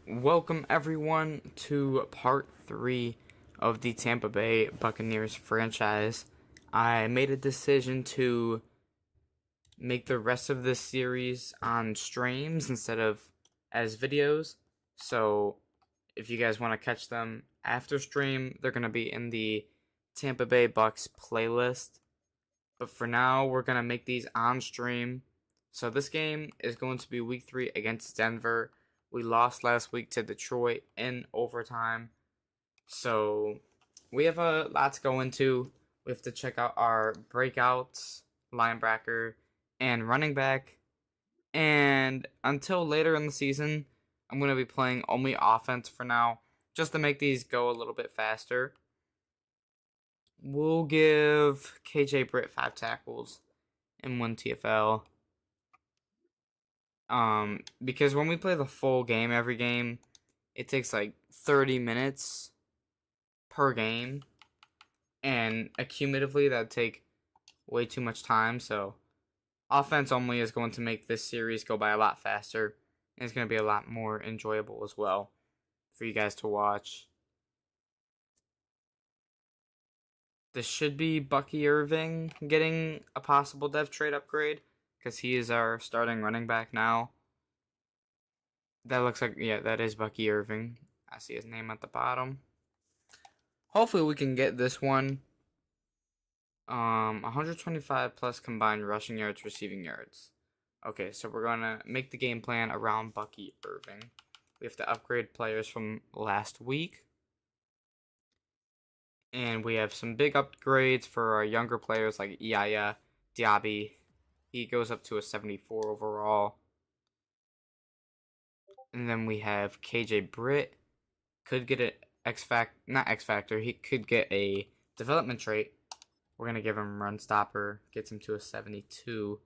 Welcome everyone to part 3 of the Tampa Bay Buccaneers franchise. I made a decision to make the rest of this series on streams instead of as videos. So if you guys want to catch them after stream, they're going to be in the Tampa Bay Bucks playlist. But for now, we're going to make these on stream. So this game is going to be week 3 against Denver. We lost last week to Detroit in overtime. So we have a lot to go into. We have to check out our breakouts, linebacker, and running back. And until later in the season, I'm going to be playing only offense for now, just to make these go a little bit faster. We'll give KJ Britt 5 tackles and 1 TFL. Because when we play the full game every game, it takes like 30 minutes per game, and accumulatively that'd take way too much time. So offense only is going to make this series go by a lot faster, and it's going to be a lot more enjoyable as well for you guys to watch. This should be Bucky Irving getting a possible dev trade upgrade, because he is our starting running back now. That looks like, yeah, that is Bucky Irving. I see his name at the bottom. Hopefully we can get this one. 125 plus combined rushing yards, receiving yards. Okay, so we're going to make the game plan around Bucky Irving. We have to upgrade players from last week. And we have some big upgrades for our younger players like Yaya Diaby. He goes up to a 74 overall. And then we have KJ Britt. Could get not X Factor. He could get a development trait. We're going to give him Run Stopper. Gets him to a 72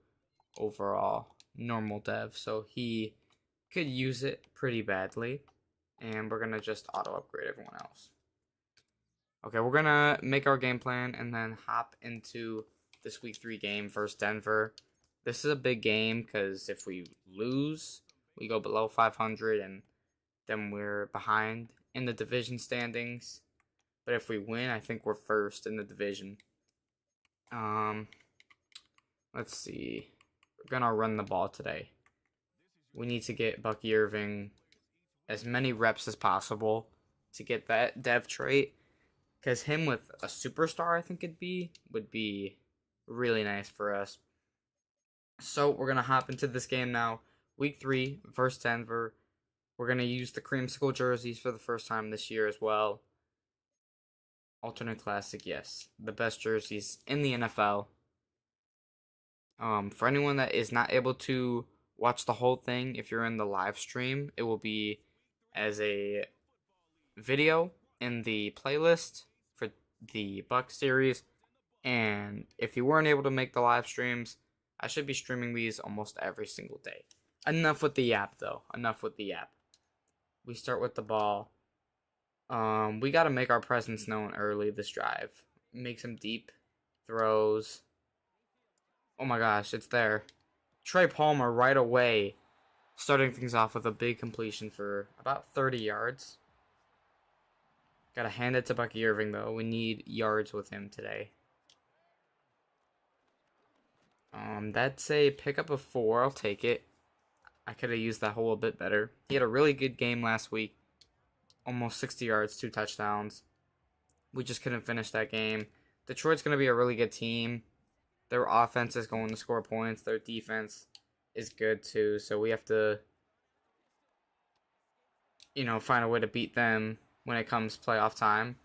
overall. Normal dev. So he could use it pretty badly. And we're going to just auto upgrade everyone else. Okay, we're going to make our game plan and then hop into this week 3 game versus Denver. This is a big game because if we lose, we go below 500 and then we're behind in the division standings. But if we win, I think we're first in the division. Let's see. We're going to run the ball today. We need to get Bucky Irving as many reps as possible to get that dev trait. Because him with a superstar, I think would be really nice for us. So we're going to hop into this game now. Week 3 versus Denver. We're going to use the creamsicle jerseys for the first time this year as well. Alternate Classic, yes. The best jerseys in the NFL. For anyone that is not able to watch the whole thing, if you're in the live stream, it will be as a video in the playlist for the Buck series. And if you weren't able to make the live streams, I should be streaming these almost every single day. Enough with the app, though. Enough with the app. We start with the ball. We got to make our presence known early this drive. Make some deep throws. Oh my gosh, it's there. Trey Palmer right away, starting things off with a big completion for about 30 yards. Got to hand it to Bucky Irving, though. We need yards with him today. That's a pickup of 4. I'll take it. I could have used that hole a bit better. He had a really good game last week. Almost 60 yards, 2 touchdowns. We just couldn't finish that game. Detroit's going to be a really good team. Their offense is going to score points. Their defense is good too. So we have to, find a way to beat them when it comes playoff time.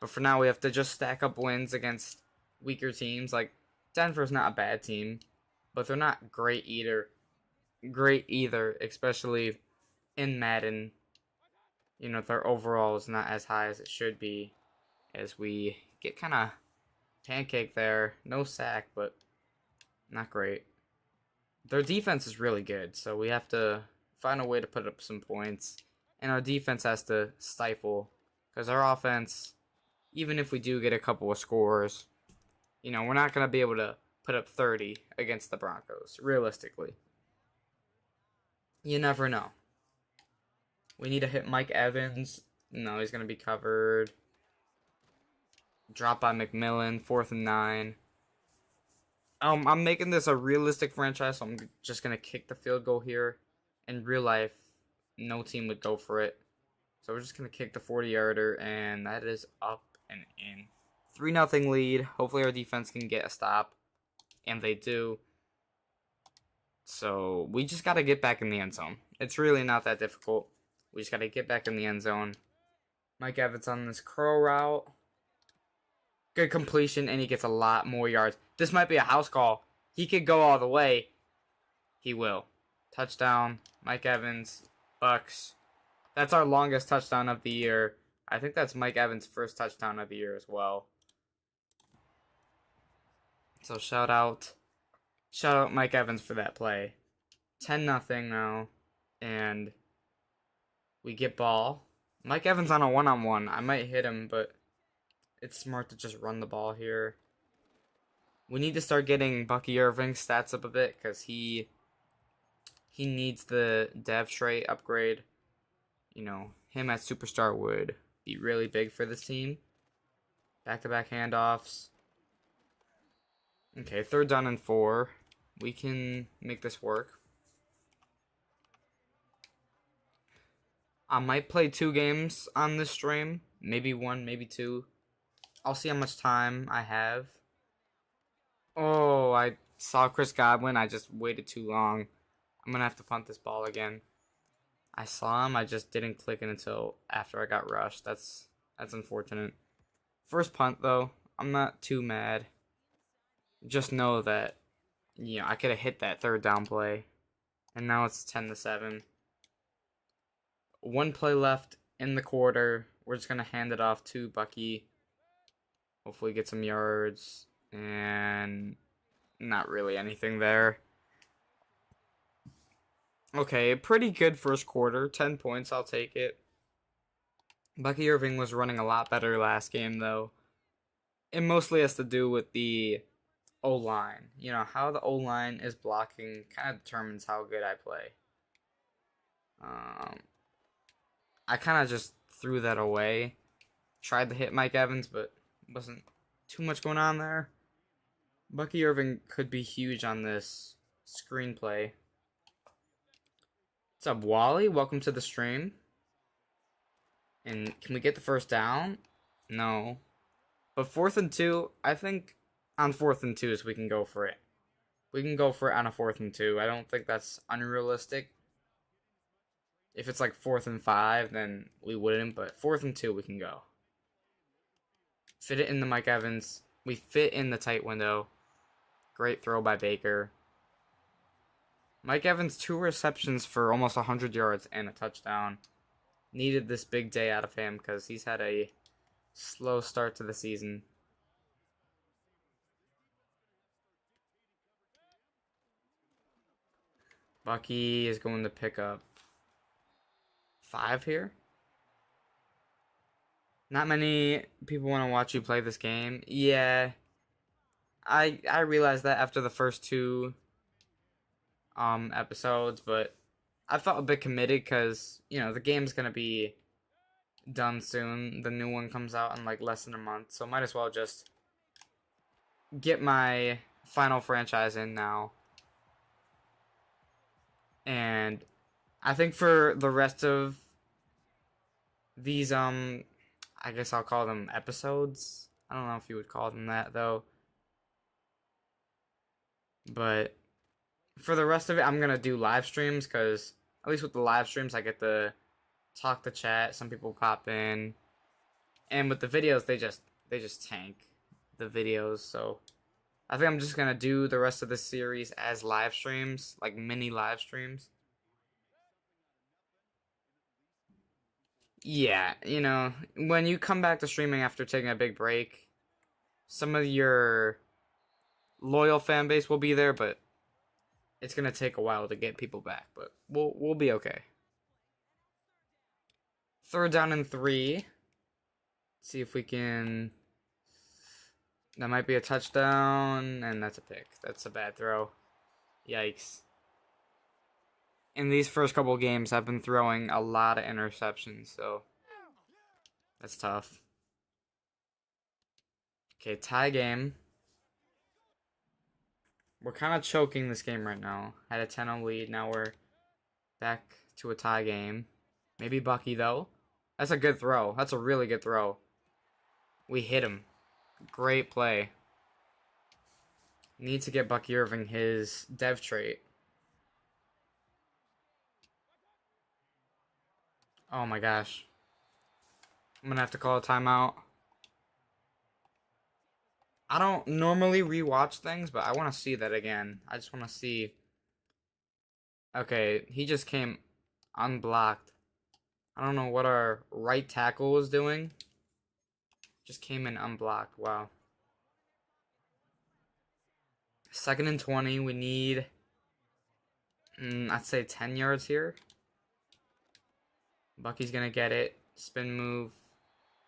But for now, we have to just stack up wins against weaker teams. Like, Denver's not a bad team, but they're not great either, especially in Madden. Their overall is not as high as it should be, as we get kind of pancake there. No sack, but not great. Their defense is really good, so we have to find a way to put up some points, and our defense has to stifle, because our offense, even if we do get a couple of scores, we're not going to be able to put up 30 against the Broncos, realistically. You never know. We need to hit Mike Evans. No, he's going to be covered. Drop by McMillan. 4th and 9. I'm making this a realistic franchise, so I'm just going to kick the field goal here. In real life, no team would go for it. So we're just going to kick the 40-yarder, and that is up and in. 3-0 lead. Hopefully our defense can get a stop, and they do. So we just got to get back in the end zone. It's really not that difficult. We just got to get back in the end zone. Mike Evans on this curl route. Good completion, and he gets a lot more yards. This might be a house call. He could go all the way. He will. Touchdown. Mike Evans. Bucks. That's our longest touchdown of the year. I think that's Mike Evans' first touchdown of the year as well. So shout out Mike Evans for that play. 10-0 now. And we get ball. Mike Evans on a one-on-one. I might hit him, but it's smart to just run the ball here. We need to start getting Bucky Irving's stats up a bit because he needs the dev trait upgrade. You know, him at superstar would be really big for this team. Back-to-back handoffs. Okay, 3rd down and 4. We can make this work. I might play 2 games on this stream. Maybe 1, maybe 2. I'll see how much time I have. Oh, I saw Chris Godwin. I just waited too long. I'm going to have to punt this ball again. I saw him. I just didn't click it until after I got rushed. That's unfortunate. First punt, though. I'm not too mad. Just know that, you know, I could have hit that 3rd down play. And now it's 10-7. 1 play left in the quarter. We're just going to hand it off to Bucky. Hopefully get some yards. And not really anything there. Okay, pretty good first quarter. 10 points, I'll take it. Bucky Irving was running a lot better last game, though. It mostly has to do with the O-line. You know, how the O-line is blocking kind of determines how good I play. I kind of just threw that away. Tried to hit Mike Evans, but wasn't too much going on there. Bucky Irving could be huge on this screenplay. What's up, Wally? Welcome to the stream. And can we get the first down? No. But 4th and 2, I think on 4th and 2s we can go for it. We can go for it on a 4th and 2. I don't think that's unrealistic. If it's like 4th and 5, then we wouldn't. But 4th and 2, we can go. Fit it in the Mike Evans. We fit in the tight window. Great throw by Baker. Mike Evans, 2 receptions for almost 100 yards and a touchdown. Needed this big day out of him because he's had a slow start to the season. Bucky is going to pick up 5 here. Not many people want to watch you play this game. Yeah, I realized that after the first 2 episodes, but I felt a bit committed because, you know, the game's going to be done soon. The new one comes out in like less than a month, so might as well just get my final franchise in now. And I think for the rest of these, I guess I'll call them episodes. I don't know if you would call them that, though. But for the rest of it, I'm going to do live streams, because at least with the live streams, I get to talk to chat. Some people pop in. And with the videos, they just tank the videos. So I think I'm just going to do the rest of the series as live streams, like mini live streams. Yeah, you know, when you come back to streaming after taking a big break, some of your loyal fan base will be there, but it's going to take a while to get people back, but we'll be okay. 3rd down and 3. Let's see if we can... That might be a touchdown, and that's a pick. That's a bad throw. Yikes. in these first couple games, I've been throwing a lot of interceptions, so that's tough. Okay, tie game. We're kind of choking this game right now. Had a 10-0 lead. Now we're back to a tie game. Maybe Bucky, though. That's a good throw. That's a really good throw. We hit him. Great play. Need to get Bucky Irving his dev trait. Oh my gosh. I'm gonna have to call a timeout. I don't normally rewatch things, but I want to see that again. I just want to see. Okay, he just came unblocked. I don't know what our right tackle was doing. Just came in unblocked. Wow. 2nd and 20. We need, I'd say 10 yards here. Bucky's gonna get it. Spin move.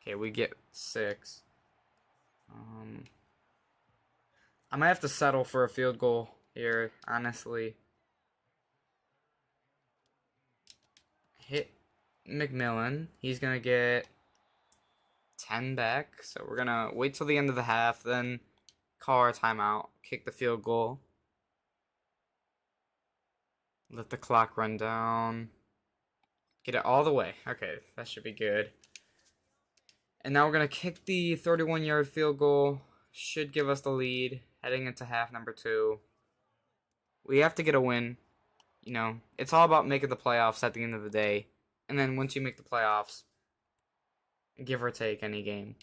Okay, we get 6. I might have to settle for a field goal here, honestly. Hit McMillan. He's gonna get 10 back. So we're gonna wait till the end of the half, then call our timeout, kick the field goal. Let the clock run down. Get it all the way. Okay, that should be good. And now we're going to kick the 31-yard field goal. Should give us the lead heading into half number 2. We have to get a win. You know, it's all about making the playoffs at the end of the day. And then once you make the playoffs, give or take any game.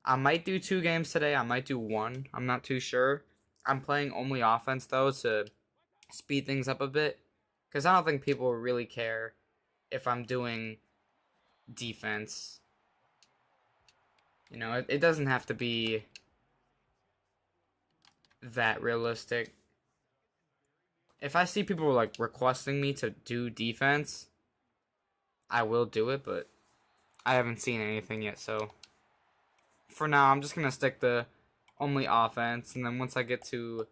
I might do 2 games today. I might do 1. I'm not too sure. I'm playing only offense, though, to speed things up a bit. Because I don't think people really care if I'm doing defense. You know, it doesn't have to be that realistic. If I see people like requesting me to do defense, I will do it, but I haven't seen anything yet, so for now I'm just gonna stick to only offense, and then once I get to,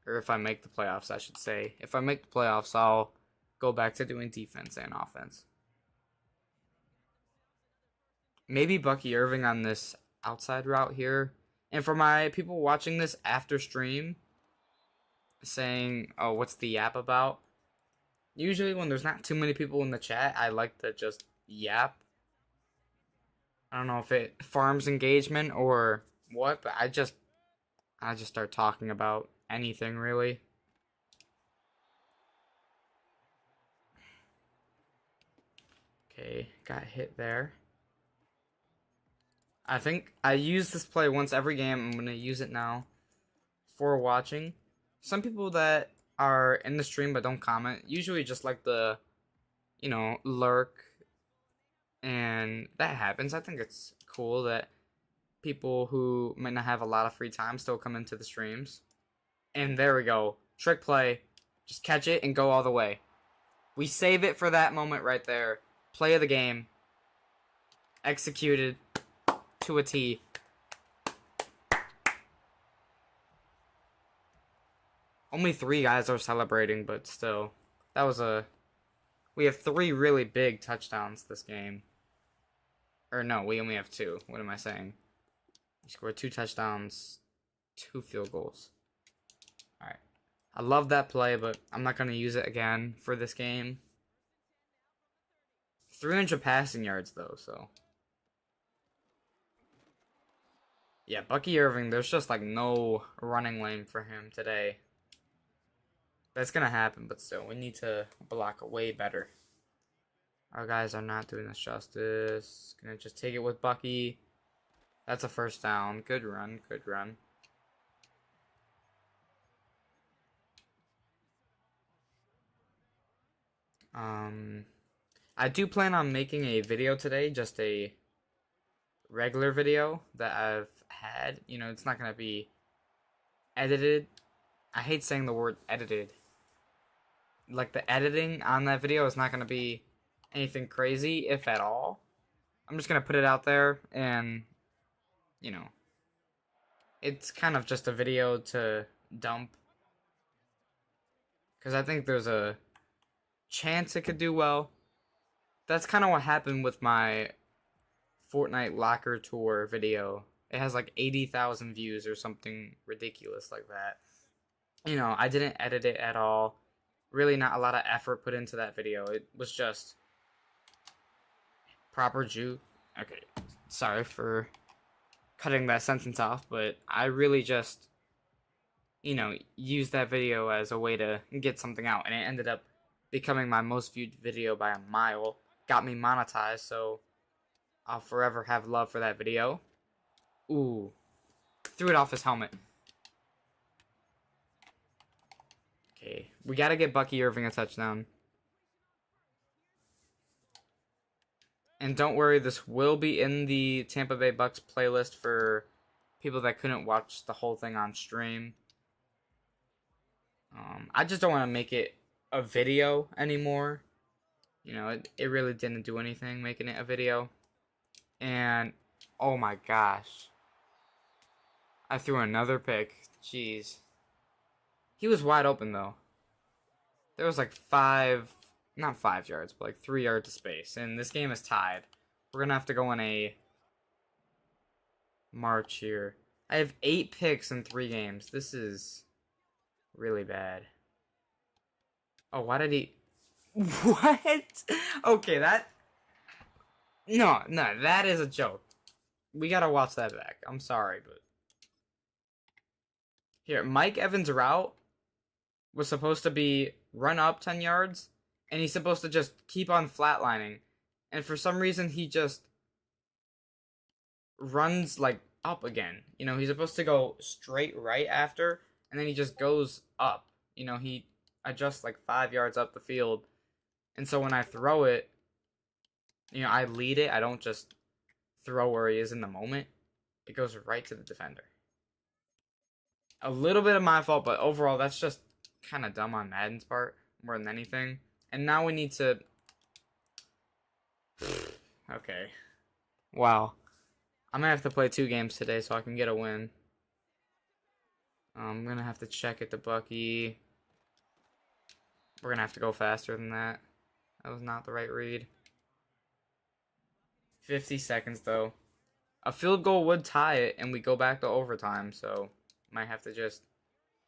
or if I make the playoffs, I should say, if I make the playoffs, I'll go back to doing defense and offense. Maybe Bucky Irving on this outside route here. And for my people watching this after stream, saying, oh, what's the yap about? Usually when there's not too many people in the chat, I like to just yap. I don't know if it farms engagement or what, but I just start talking about anything, really. Okay, got hit there. I think I use this play once every game. I'm going to use it now for watching. Some people that are in the stream but don't comment usually just like the, you know, lurk. And that happens. I think it's cool that people who might not have a lot of free time still come into the streams. And there we go. Trick play. Just catch it and go all the way. We save it for that moment right there. Play of the game. Executed to a T. Only 3 guys are celebrating, but still. That was a... We have 3 really big touchdowns this game. Or no, we only have 2. What am I saying? We scored 2 touchdowns, 2 field goals. Alright. I love that play, but I'm not going to use it again for this game. 300 passing yards, though, so... Yeah, Bucky Irving, there's just, like, no running lane for him today. That's going to happen, but still, we need to block way better. Our guys are not doing us justice. Gonna just take it with Bucky. That's a first down. Good run, good run. I do plan on making a video today, just a regular video that I've had. You know, it's not going to be edited. I hate saying the word edited. Like, the editing on that video is not going to be anything crazy, if at all. I'm just going to put it out there, and, you know, it's kind of just a video to dump because I think there's a chance it could do well. That's kind of what happened with my Fortnite Locker Tour video. It has like 80,000 views or something ridiculous like that. You know, I didn't edit it at all. Really not a lot of effort put into that video. It was just proper juke. Okay, sorry for cutting that sentence off, but I really just, you know, used that video as a way to get something out, and it ended up becoming my most viewed video by a mile. Got me monetized, so I'll forever have love for that video. Ooh, threw it off his helmet. Okay, we gotta get Bucky Irving a touchdown. And don't worry, this will be in the Tampa Bay Bucks playlist for people that couldn't watch the whole thing on stream. I just don't want to make it a video anymore. You know, it really didn't do anything making it a video. And, oh my gosh. I threw another pick. Jeez. He was wide open, though. There was like not 5 yards, but like 3 yards of space. And this game is tied. We're going to have to go on a march here. I have 8 picks in 3 games. This is really bad. Oh, why did he... What? Okay, that... No, that is a joke. We got to watch that back. I'm sorry, but... Here, Mike Evans' route was supposed to be run up 10 yards, and he's supposed to just keep on flatlining. And for some reason, he just runs, like, up again. You know, he's supposed to go straight right after, and then he just goes up. You know, he adjusts, like, 5 yards up the field. And so when I throw it, you know, I lead it. I don't just throw where he is in the moment. It goes right to the defender. A little bit of my fault, but overall, that's just kind of dumb on Madden's part more than anything. And now we need to... Okay. Wow. I'm going to have to play 2 games today so I can get a win. I'm going to have to check it to Bucky. We're going to have to go faster than that. That was not the right read. 50 seconds, though. A field goal would tie it, and we go back to overtime, so might have to just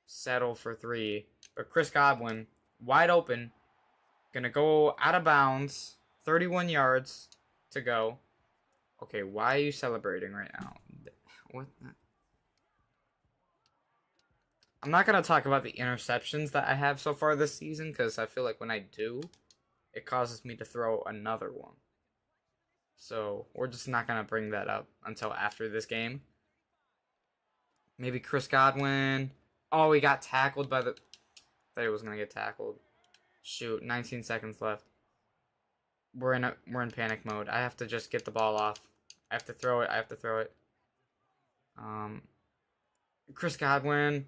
settle for 3. But Chris Godwin, wide open, gonna go out of bounds. 31 yards to go. Okay, why are you celebrating right now? What? I'm not gonna talk about the interceptions that I have so far this season, because I feel like when I do, it causes me to throw another one. So we're just not gonna bring that up until after this game. Maybe Chris Godwin. Oh, he got tackled by the... Thought he was gonna get tackled. Shoot, 19 seconds left. We're in panic mode. I have to just get the ball off. I have to throw it. Chris Godwin.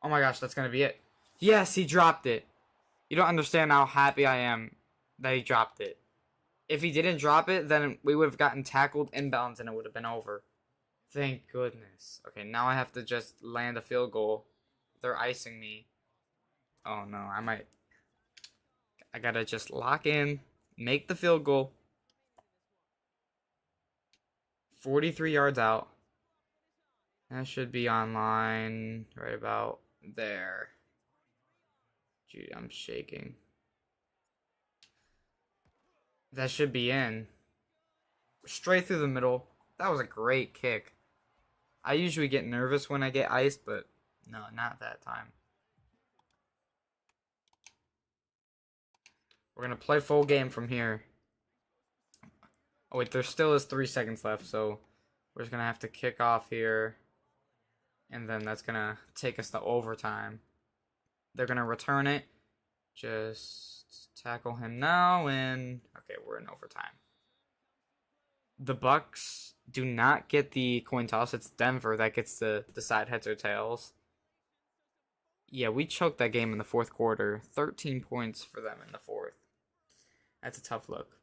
Oh my gosh, that's gonna be it. Yes, he dropped it. You don't understand how happy I am that he dropped it. If he didn't drop it, then we would have gotten tackled inbounds and it would have been over. Thank goodness. Okay, now I have to just land a field goal. They're icing me. Oh no, I gotta just lock in, make the field goal. 43 yards out. That should be online right about there. Dude, I'm shaking. That should be in. Straight through the middle. That was a great kick. I usually get nervous when I get iced, but no, not that time. We're going to play full game from here. Oh, wait, there still is 3 seconds left, so we're just going to have to kick off here. And then that's going to take us to overtime. They're going to return it. Just tackle him now, and okay, we're in overtime. The Bucks do not get the coin toss. It's Denver that gets to decide heads or tails. Yeah, we choked that game in the 4th quarter. 13 points for them in the 4th. That's a tough look.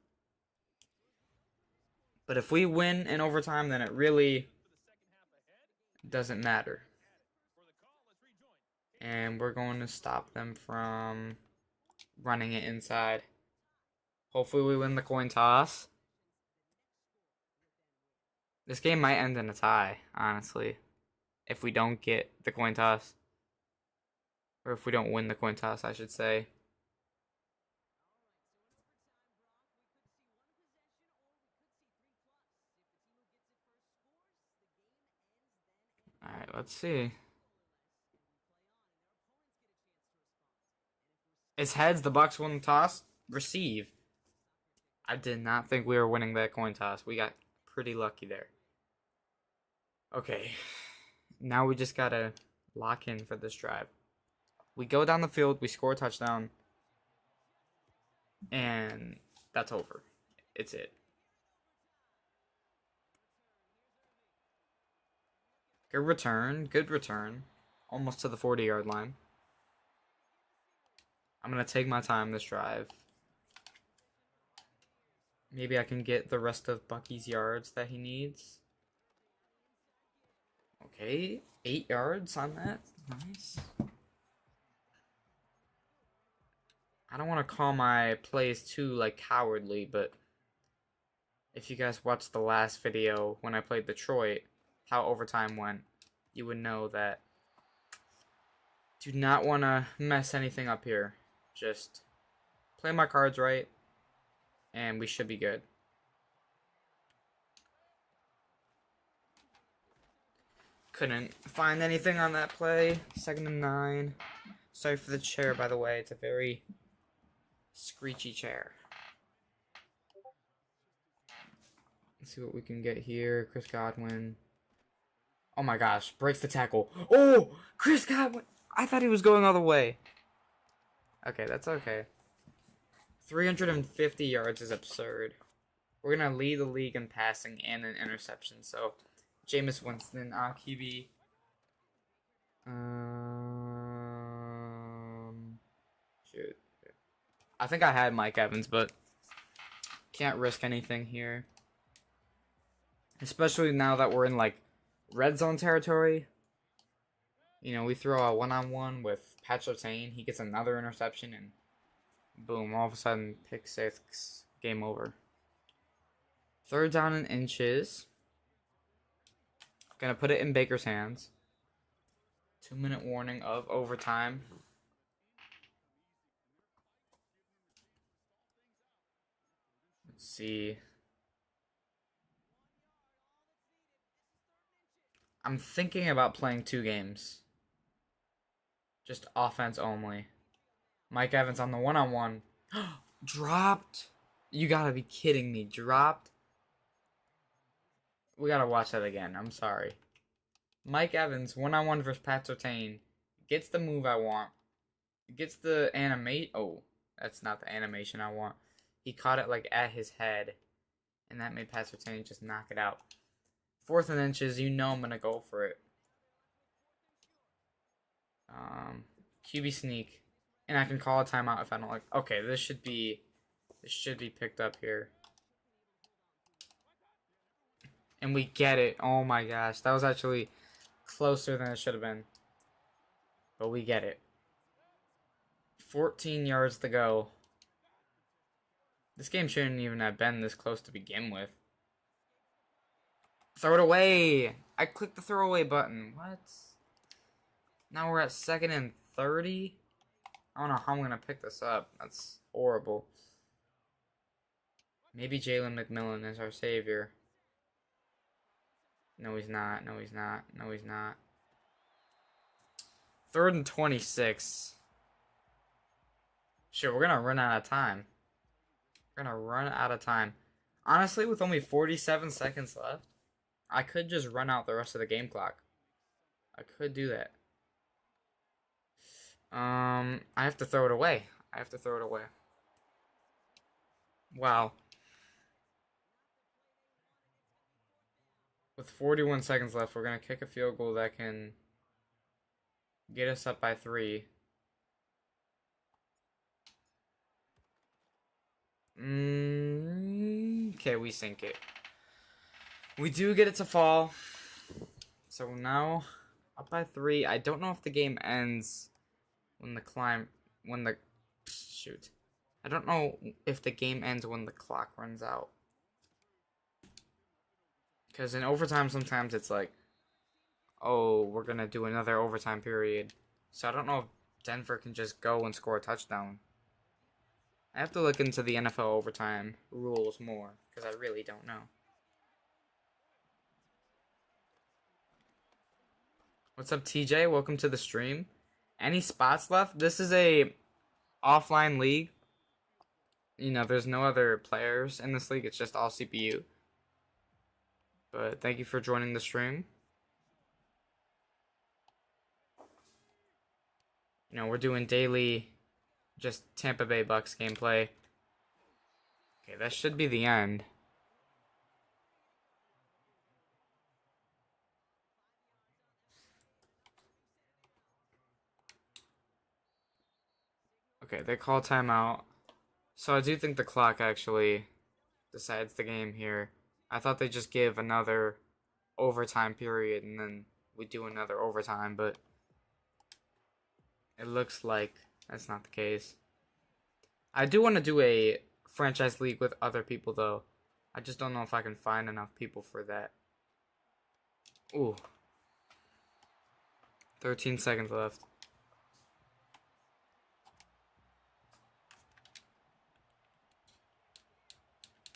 But if we win in overtime, then it really doesn't matter. And we're going to stop them from running it inside. Hopefully we win the coin toss. This game might end in a tie, honestly, if we don't get the coin toss. Or if we don't win the coin toss, I should say. Alright, let's see. It's heads, the Bucks won the toss. Receive. I did not think we were winning that coin toss. We got pretty lucky there. Okay. Now we just gotta lock in for this drive. We go down the field, we score a touchdown, and that's over. It's it. Good return. Good return. Almost to the 40-yard line. I'm going to take my time this drive. Maybe I can get the rest of Bucky's yards that he needs. Okay. 8 yards on that. Nice. I don't want to call my plays too, like, cowardly, but if you guys watched the last video when I played Detroit, how overtime went, you would know that do not want to mess anything up here. Just play my cards right, and we should be good. Couldn't find anything on that play. 2nd and 9. Sorry for the chair, by the way. It's a very screechy chair. Let's see what we can get here. Chris Godwin. Oh my gosh, breaks the tackle. Oh, Chris Godwin. I thought he was going all the way. Okay, that's okay. 350 yards is absurd. We're going to lead the league in passing and in interception. So, Jameis Winston, QB. Shoot. I think I had Mike Evans, but can't risk anything here. Especially now that we're in, like, red zone territory. You know, we throw a one-on-one with Pat Surtain. He gets another interception, and boom, all of a sudden, pick 6, game over. 3rd down in inches. Gonna put it in Baker's hands. 2-minute warning of overtime. Let's see. I'm thinking about playing 2 games. Just offense only. Mike Evans on the one-on-one. Dropped. You gotta be kidding me. Dropped. We gotta watch that again. I'm sorry. Mike Evans, one-on-one versus Pat Surtain. Gets the move I want. Gets the animate. Oh, that's not the animation I want. He caught it like at his head. And that made Pat Surtain just knock it out. 4th and inches, you know I'm gonna go for it. QB sneak, and I can call a timeout if I don't like. Okay, this should be picked up here, and we get it. Oh my gosh, that was actually closer than it should have been, but we get it. 14 yards to go. This game shouldn't even have been this close to begin with. Throw it away. I clicked the throwaway button. What? Now we're at 2nd and 30. I don't know how I'm going to pick this up. That's horrible. Maybe Jalen McMillan is our savior. No, he's not. No, he's not. No, he's not. 3rd and 26. Sure, we're going to run out of time. We're going to run out of time. Honestly, with only 47 seconds left, I could just run out the rest of the game clock. I could do that. I have to throw it away. Wow. With 41 seconds left, we're going to kick a field goal that can get us up by 3. Okay, we sink it. We do get it to fall. So now Up by 3. I don't know if the game ends when the shoot. I don't know if the game ends when the clock runs out. Because in overtime, sometimes it's like, oh, we're going to do another overtime period. So I don't know if Denver can just go and score a touchdown. I have to look into the NFL overtime rules more, because I really don't know. What's up, TJ? Welcome to the stream. Any spots left? This is a offline league. You know, there's no other players in this league. It's just all CPU. But thank you for joining the stream. You know, we're doing daily just Tampa Bay Bucks gameplay. Okay, that should be the end. Okay, they call timeout. So I do think the clock actually decides the game here. I thought they just give another overtime period and then we do another overtime, but it looks like that's not the case. I do want to do a franchise league with other people, though. I just don't know if I can find enough people for that. Ooh. 13 seconds left.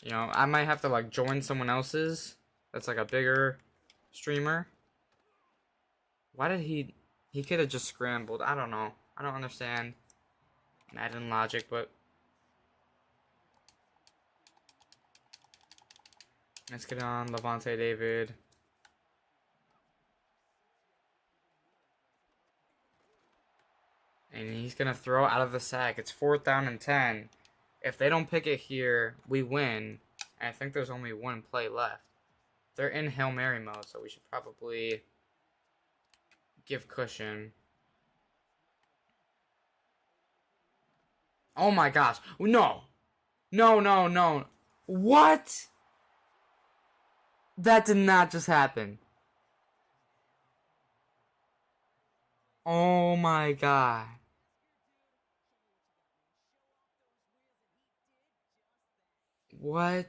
You know, I might have to, like, join someone else's. That's, like, a bigger streamer. Why did he... He could have just scrambled. I don't know. I don't understand Madden logic, but... Let's get on Levante David. And he's going to throw out of the sack. It's 4th down and 10. If they don't pick it here, we win. And I think there's only one play left. They're in Hail Mary mode, so we should probably give cushion. Oh my gosh. No. No, no, no. What? That did not just happen. Oh my god. What?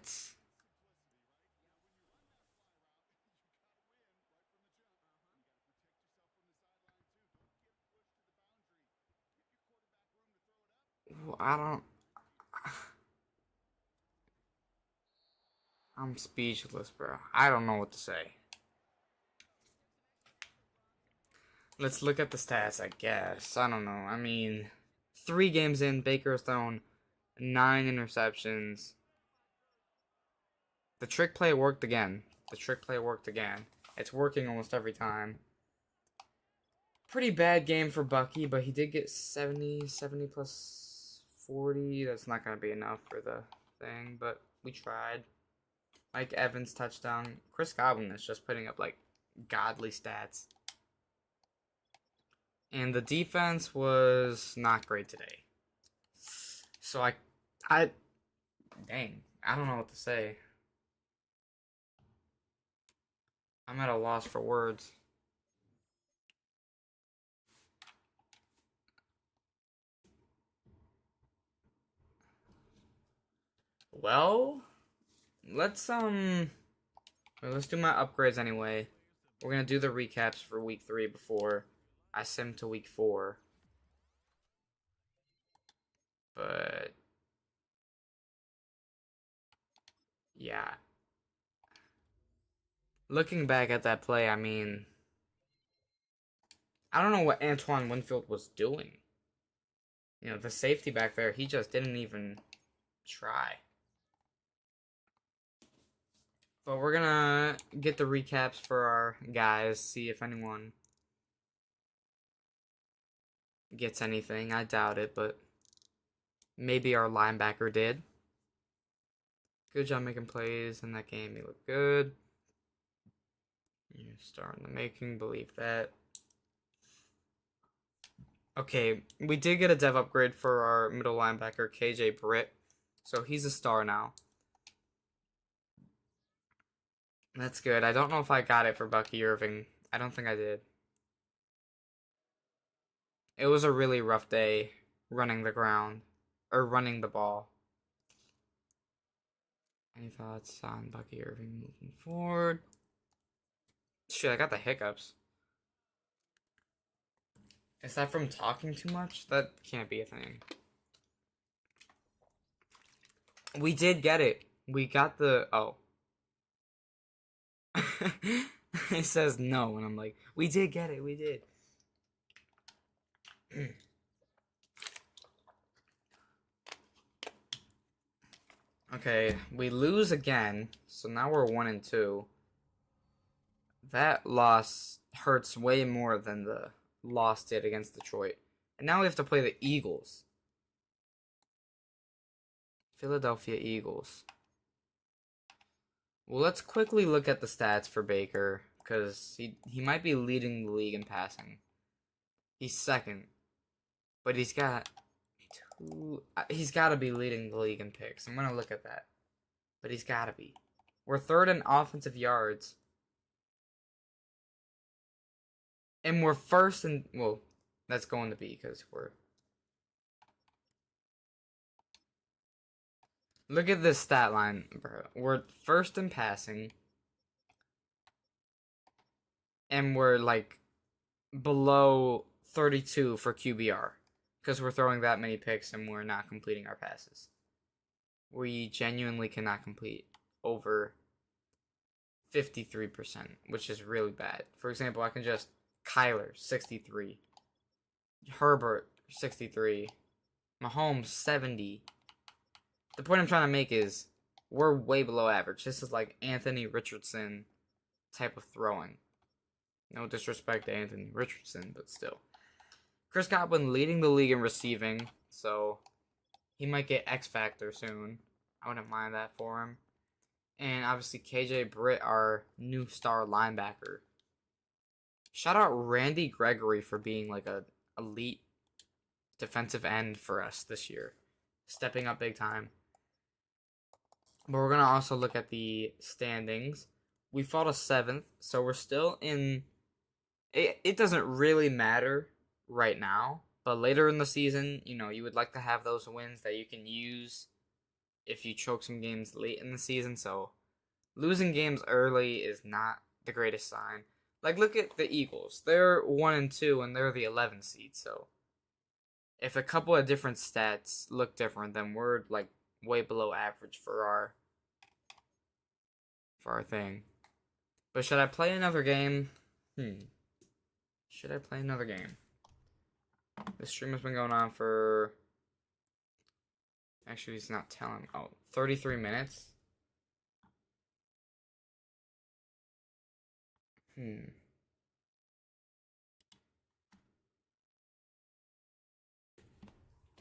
I don't... I'm speechless, bro. I don't know what to say. Let's look at the stats, I guess. I don't know. I mean, 3 games in, Baker's thrown 9 interceptions. The trick play worked again. The trick play worked again. It's working almost every time. Pretty bad game for Bucky, but he did get 70 plus 40. That's not going to be enough for the thing, but we tried. Mike Evans touchdown. Chris Godwin is just putting up, like, godly stats. And the defense was not great today. So dang, I don't know what to say. I'm at a loss for words. Well, let's do my upgrades anyway. We're gonna do the recaps for week 3 before I sim to week 4. But yeah. Looking back at that play, I mean, I don't know what Antoine Winfield was doing. You know, the safety back there, he just didn't even try. But we're gonna get the recaps for our guys, see if anyone gets anything. I doubt it, but maybe our linebacker did. Good job making plays in that game. You look good. You're starting the making, believe that. Okay, we did get a dev upgrade for our middle linebacker, KJ Britt. So he's a star now. That's good. I don't know if I got it for Bucky Irving. I don't think I did. It was a really rough day running the ground, or running the ball. Any thoughts on Bucky Irving moving forward? Shit, I got the hiccups. Is that from talking too much? That can't be a thing. We did get it. We got the... Oh. It says no, and I'm like, we did get it. We did. Okay, we lose again, so now we're 1-2. That loss hurts way more than the loss did against Detroit. And now we have to play the Eagles. Philadelphia Eagles. Well, let's quickly look at the stats for Baker, because he might be leading the league in passing. He's second, but he's got he's got to be leading the league in picks. I'm going to look at that, but he's got to be. We're third in offensive yards, and we're first in, well, that's going to be because we're... Look at this stat line, bro. We're first in passing, and we're like below 32 for QBR because we're throwing that many picks and we're not completing our passes. We genuinely cannot complete over 53%, which is really bad. For example, I can just Kyler 63, Herbert 63, Mahomes 70. The point I'm trying to make is we're way below average. This is like Anthony Richardson type of throwing. No disrespect to Anthony Richardson, but still. Chris Godwin leading the league in receiving, so he might get X Factor soon. I wouldn't mind that for him. And obviously KJ Britt, our new star linebacker. Shout out Randy Gregory for being like a elite defensive end for us this year. Stepping up big time. But we're going to also look at the standings. We fought a 7th, so we're still in... It doesn't really matter right now, but later in the season, you know, you would like to have those wins that you can use if you choke some games late in the season, so losing games early is not the greatest sign. Like, look at the Eagles. They're 1-2, and they're the 11th seed, so if a couple of different stats look different, then we're, like, way below average for our thing. But should I play another game? Should I play another game? This stream has been going on for... Actually, he's not telling. Oh, 33 minutes?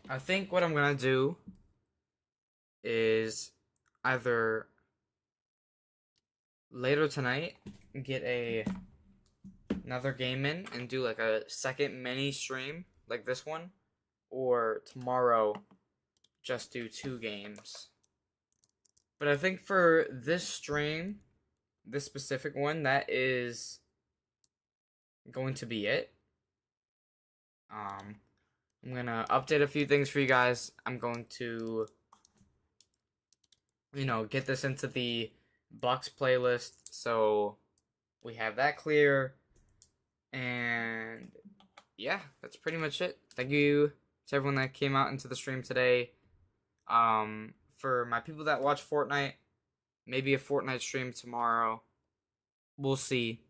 I think what I'm going to do is either later tonight get another game in and do like a second mini stream like this one, or tomorrow just do 2 games. But I think for this stream, this specific one, that is going to be it. I'm gonna update a few things for you guys. I'm going to, you know, get this into the Bucks playlist, so we have that clear. And yeah, that's pretty much it. Thank you to everyone that came out into the stream today. For my people that watch Fortnite, maybe a Fortnite stream tomorrow. We'll see.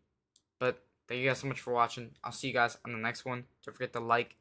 But thank you guys so much for watching. I'll see you guys on the next one. Don't forget to like,